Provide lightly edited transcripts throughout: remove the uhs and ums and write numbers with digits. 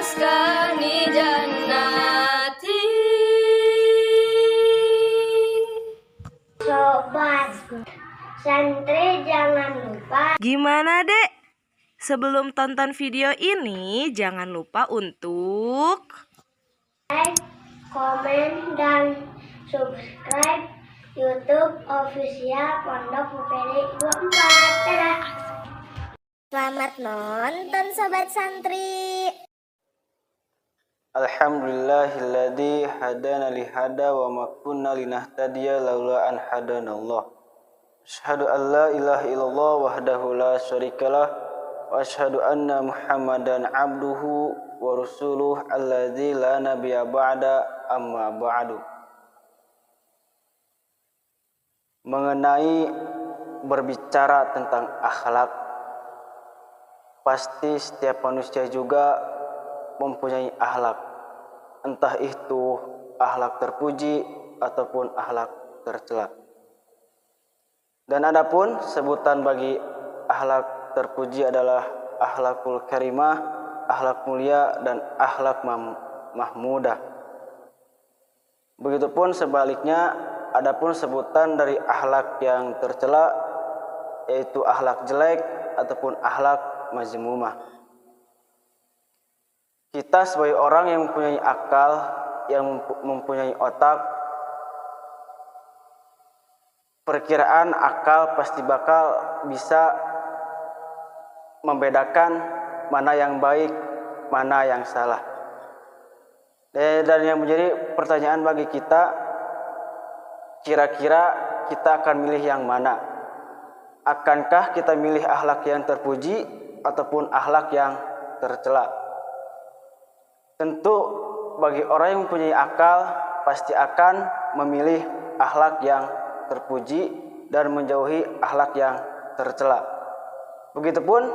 maskani jannati. Sobat santri jangan lupa. Gimana Dek? Sebelum tonton video ini jangan lupa untuk like, komen, dan subscribe YouTube official Pondok PPD 24. Dadah. Selamat nonton Sobat Santri. Alhamdulillahilladzi hadana lihada wa ma kunna linahtadiya laula an hadanallah. Asyhadu an la ilaha illallah wahdahu la syarikalah wa asyhadu anna Muhammadan abduhu wa rasuluh alladzi la nabiyya ba'da amma ba'du. Mengenai berbicara tentang akhlak, pasti setiap manusia juga mempunyai akhlak, entah itu akhlak terpuji ataupun akhlak tercela. Dan adapun sebutan bagi akhlak terpuji adalah akhlakul karimah, akhlak mulia, dan akhlak mahmudah. Begitupun sebaliknya, adapun sebutan dari akhlak yang tercela yaitu akhlak jelek ataupun akhlak mazmumah. Kita sebagai orang yang mempunyai akal, yang mempunyai otak, perkiraan akal pasti bakal bisa membedakan mana yang baik, mana yang salah. Dan yang menjadi pertanyaan bagi kita, kira-kira kita akan milih yang mana? Akankah kita milih akhlak yang terpuji ataupun akhlak yang tercela? Tentu bagi orang yang mempunyai akal pasti akan memilih akhlak yang terpuji dan menjauhi akhlak yang tercela. Begitupun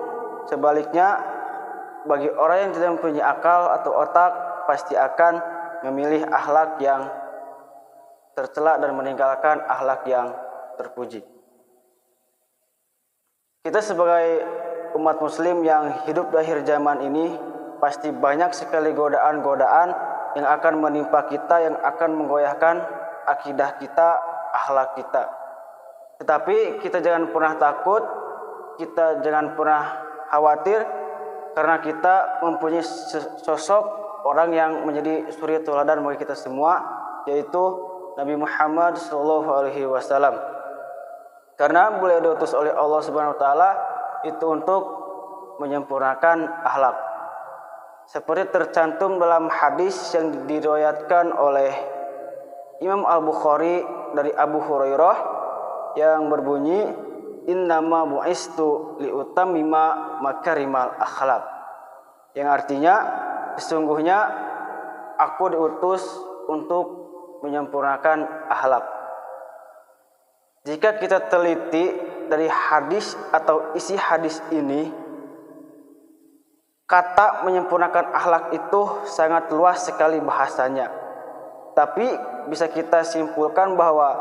sebaliknya, bagi orang yang tidak mempunyai akal atau otak pasti akan memilih akhlak yang tercela dan meninggalkan akhlak yang terpuji. Kita sebagai umat muslim yang hidup di akhir zaman ini pasti banyak sekali godaan-godaan yang akan menimpa kita, yang akan menggoyahkan akidah kita, akhlak kita. Tetapi kita jangan pernah takut, kita jangan pernah khawatir, karena kita mempunyai sosok orang yang menjadi suri tauladan bagi kita semua, yaitu Nabi Muhammad SAW. Karena beliau diutus oleh Allah Subhanahu wa taala itu untuk menyempurnakan akhlak. Seperti tercantum dalam hadis yang diriwayatkan oleh Imam Al-Bukhari dari Abu Hurairah yang berbunyi, innama bu'istu liutammima makarimal akhlak. Yang artinya, sesungguhnya aku diutus untuk menyempurnakan akhlak. Jika kita teliti dari hadis atau isi hadis ini, kata menyempurnakan akhlak itu sangat luas sekali bahasanya. Tapi bisa kita simpulkan bahwa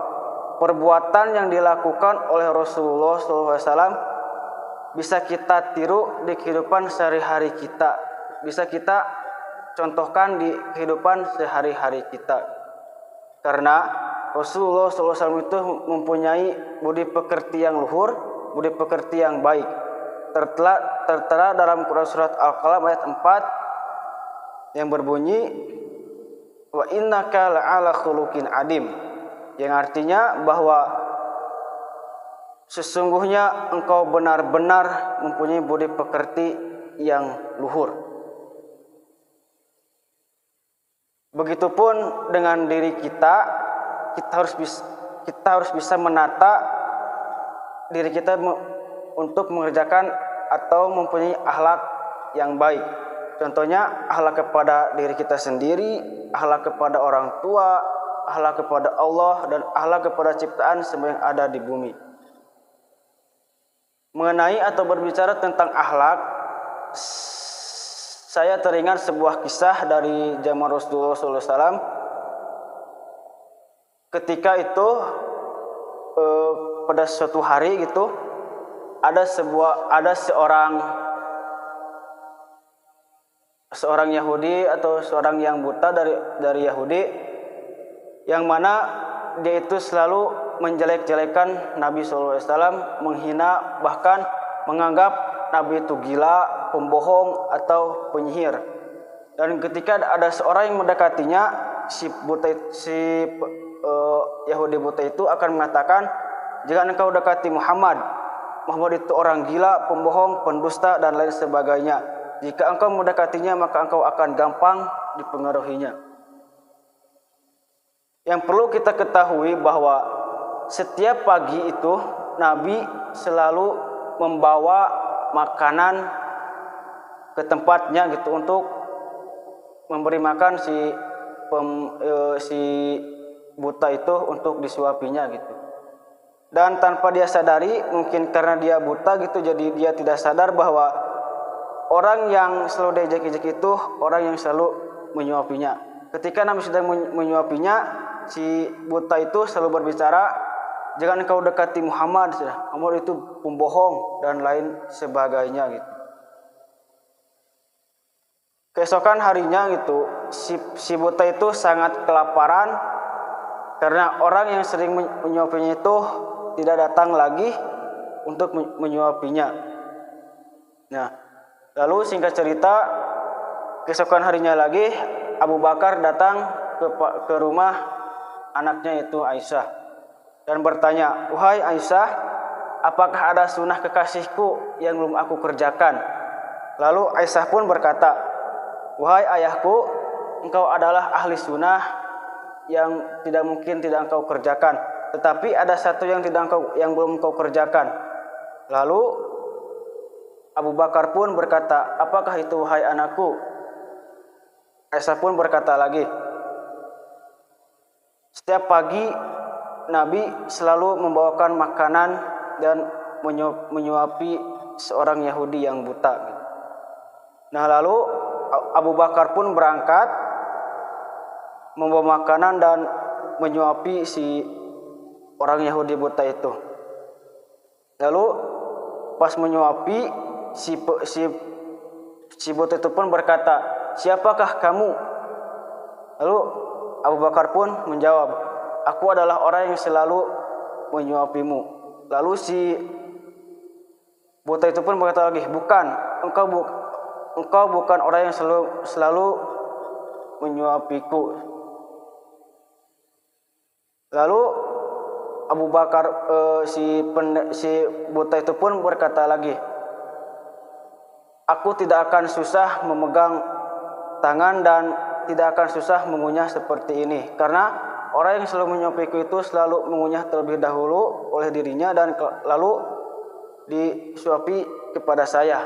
perbuatan yang dilakukan oleh Rasulullah SAW bisa kita tiru di kehidupan sehari-hari kita, bisa kita contohkan di kehidupan sehari-hari kita. Karena Rasulullah SAW itu mempunyai budi pekerti yang luhur, budi pekerti yang baik. Tertera dalam Quran surat Al-Qalam ayat 4 yang berbunyi, wa innaka la'ala khuluqin adim, yang artinya bahwa sesungguhnya engkau benar-benar mempunyai budi pekerti yang luhur. Begitupun dengan diri kita, kita harus bisa menata diri kita untuk mengerjakan atau mempunyai akhlak yang baik. Contohnya akhlak kepada diri kita sendiri, akhlak kepada orang tua, akhlak kepada Allah, dan akhlak kepada ciptaan semua yang ada di bumi. Mengenai atau berbicara tentang akhlak, saya teringat sebuah kisah dari zaman Rasulullah SAW. Ketika itu pada suatu hari gitu, ada seorang seorang Yahudi atau seorang yang buta dari Yahudi, yang mana dia itu selalu menjelek-jelekan Nabi SAW, menghina, bahkan menganggap Nabi itu gila, pembohong atau penyihir. Dan ketika ada seorang yang mendekatinya, Yahudi buta itu akan mengatakan, "Jangan engkau dekati Muhammad. Muhammad itu orang gila, pembohong, pendusta dan lain sebagainya. Jika engkau mendekatinya, maka engkau akan gampang dipengaruhinya." Yang perlu kita ketahui bahwa setiap pagi itu Nabi selalu membawa makanan ke tempatnya gitu untuk memberi makan si buta itu untuk disuapinya gitu. Dan tanpa dia sadari, mungkin karena dia buta gitu, jadi dia tidak sadar bahwa orang yang selalu diejek-ejek itu orang yang selalu menyuapinya. Ketika Nabi sedang menyuapinya, si buta itu selalu berbicara, "Jangan engkau dekati Muhammad, Muhammad itu pembohong," dan lain sebagainya gitu. Keesokan harinya gitu, si buta itu sangat kelaparan karena orang yang sering menyuapinya itu tidak datang lagi untuk menyuapinya. Nah, lalu singkat cerita, keesokan harinya lagi Abu Bakar datang ke rumah anaknya itu Aisyah dan bertanya, "Wahai Aisyah, apakah ada sunnah kekasihku yang belum aku kerjakan?" Lalu Aisyah pun berkata, "Wahai ayahku, engkau adalah ahli sunnah yang tidak mungkin tidak engkau kerjakan. Tetapi ada satu yang belum engkau kerjakan." Lalu Abu Bakar pun berkata, "Apakah itu wahai anakku?" Aisyah pun berkata lagi, "Setiap pagi Nabi selalu membawakan makanan dan menyuapi seorang Yahudi yang buta." Nah, lalu Abu Bakar pun berangkat membawa makanan dan menyuapi si orang Yahudi buta itu. Lalu pas menyuapi, si buta itu pun berkata, "Siapakah kamu?" Lalu Abu Bakar pun menjawab, "Aku adalah orang yang selalu menyuapimu." Lalu si buta itu pun berkata lagi, "Bukan, engkau bukan orang yang selalu menyuapiku." Lalu Abu Bakar si buta itu pun berkata lagi, "Aku tidak akan susah memegang tangan dan tidak akan susah mengunyah seperti ini, karena orang yang selalu menyuapiku itu selalu mengunyah terlebih dahulu oleh dirinya dan lalu disuapi kepada saya."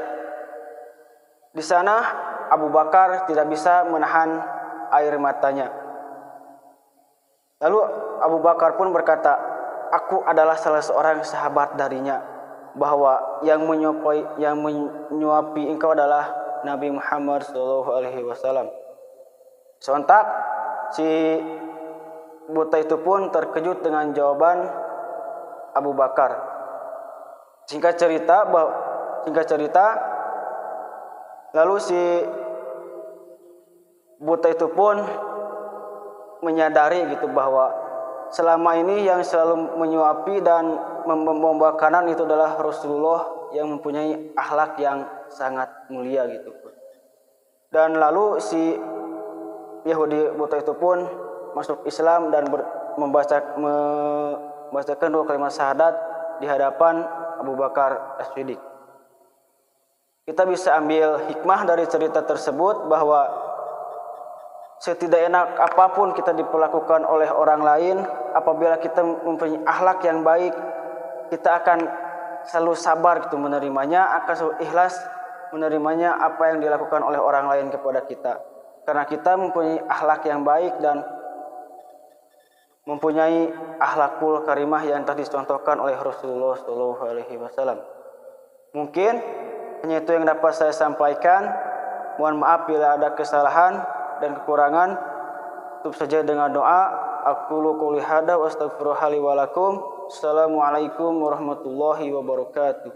Di sana Abu Bakar tidak bisa menahan air matanya. Lalu Abu Bakar pun berkata, "Aku adalah salah seorang sahabat darinya, bahwa yang menyuapi engkau adalah Nabi Muhammad SAW." Sontak si buta itu pun terkejut dengan jawaban Abu Bakar. Singkat cerita, lalu si buta itu pun menyadari gitu bahwa selama ini yang selalu menyuapi dan membawa makanan itu adalah Rasulullah yang mempunyai akhlak yang sangat mulia gitu. Dan lalu si Yahudi buta itu pun masuk Islam dan membacakan 2 kalimat syahadat di hadapan Abu Bakar As-Siddiq. Kita bisa ambil hikmah dari cerita tersebut bahwa setidak enak apapun kita diperlakukan oleh orang lain, apabila kita mempunyai akhlak yang baik, kita akan selalu sabar gitu menerimanya, akan selalu ikhlas menerimanya apa yang dilakukan oleh orang lain kepada kita. Karena kita mempunyai akhlak yang baik dan mempunyai akhlakul karimah yang telah dicontohkan oleh Rasulullah SAW. Mungkin hanya itu yang dapat saya sampaikan. Mohon maaf bila ada kesalahan dan kekurangan. Tutup saja dengan doa. Aqulu qouli hadza wa astaghfirullaha li wa lakum. Assalamualaikum warahmatullahi wabarakatuh.